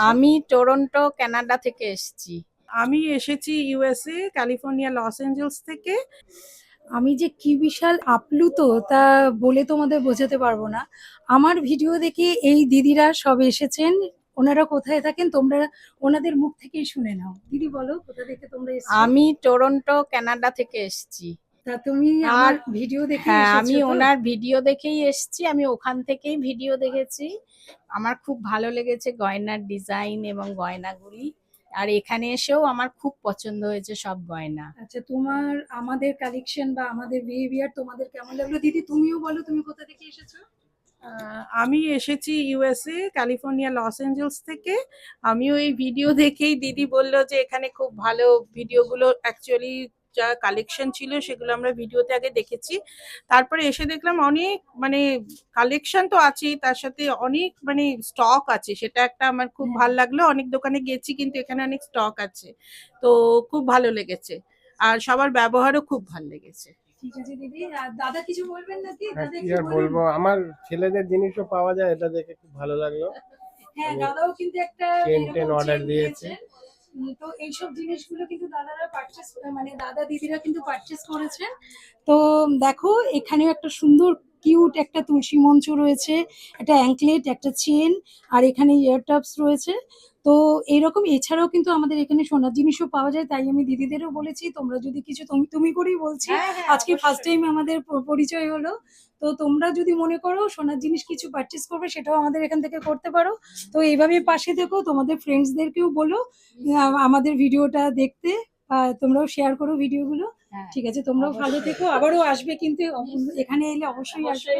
আমি Toronto Canada থেকে এসেছি। আমি এসেছি ইউএসএ ক্যালিফোর্নিয়া লস অ্যাঞ্জেলস থেকে। আমি যে কি বিশাল আপ্লুত তা বলে তোমাদের বোঝাতে পারবো না। আমার ভিডিও দেখে এই দিদিরা সব এসেছেন। ওনারা কোথায় থাকেন তোমরা ওনাদের মুখ থেকেই শুনে নাও। দিদি বলো কোথা থেকে তোমরা এসেছো? আমি টরন্টো কানাডা থেকে এসেছি। তা তুমি আমার ভিডিও দেখে হ্যাঁ, এসেছো আমি তো? ওনার ভিডিও দেখেই এসেছি। আমি ওখান থেকেই ভিডিও দেখেছি। আমার খুব ভালো লেগেছে গয়নার ডিজাইন এবং গয়নাগুলি। আর এখানে এসেও আমার খুব পছন্দ হয়েছে সব গয়না। আচ্ছা, তোমার আমাদের কালেকশন বা আমাদের বিহেভিয়ার তোমাদের কেমন লাগলো? দিদি তুমিও বলো, তুমি কোথা থেকে এসেছো? আমি এসেছি ইউএসএ ক্যালিফোর্নিয়া লস অ্যাঞ্জেলস থেকে। আমিও এই ভিডিও দেখেই দিদি বলল যে এখানে খুব ভালো ভিডিওগুলো অ্যাকচুয়ালি যা কালেকশন ছিল সেগুলো আমরা ভিডিওতে আগে দেখেছি, তারপরে এসে দেখলাম অনেক মানে কালেকশন তো আছেই, তার সাথে অনেক মানে স্টক আছে, সেটা একটা আমার খুব ভালো লাগলো। অনেক দোকানে গেছি কিন্তু এখানে অনেক স্টক আছে, তো খুব ভালো লেগেছে। আর সবার ব্যবহারও খুব ভালো লেগেছে। ঠিক আছে দিদি। আর দাদা কিছু বলবেন নাকি? দাদা কি একটু আর বলুন। বলবো, আমার ছেলেদের জিনিসও পাওয়া যায়, এটা দেখে খুব ভালো লাগলো। হ্যাঁ, দাদাও কিন্তু একটা চেন এরকম টেন অর্ডার চেন দিয়েছে। দিয়েছেন। তো এইসব জিনিসগুলো কিন্তু দাদারা পারচেস মানে দাদা দিদিরা কিন্তু পারচেস করেছেন। তো দেখো এখানেও একটা সুন্দর কিউট একটা তুলসী মঞ্চ রয়েছে, একটা অ্যাঙ্কলেট, একটা চেন, আর এখানে ইয়ার টাপস রয়েছে। তো এইরকম এছাড়াও কিন্তু আমাদের এখানে সোনার জিনিসও পাওয়া যায়। তাই আমি দিদিদেরও বলেছি তোমরা যদি কিছু, তুমি তুমি করেই বলছি, আজকে ফার্স্ট টাইম আমাদের পরিচয় হলো। তো তোমরা যদি মনে করো সোনার জিনিস কিছু পারচেস করবে সেটাও আমাদের এখান থেকে করতে পারো। তো এইভাবেই পাশে থেকো, তোমাদের ফ্রেন্ডসদেরকেও বলো আমাদের ভিডিওটা দেখতে। তোমরাও শেয়ার করো ভিডিওগুলো। ঠিক আছে, তোমরাও ভালো থেকো। আবারও আসবে কিন্তু, এখানে এলে অবশ্যই আসবে।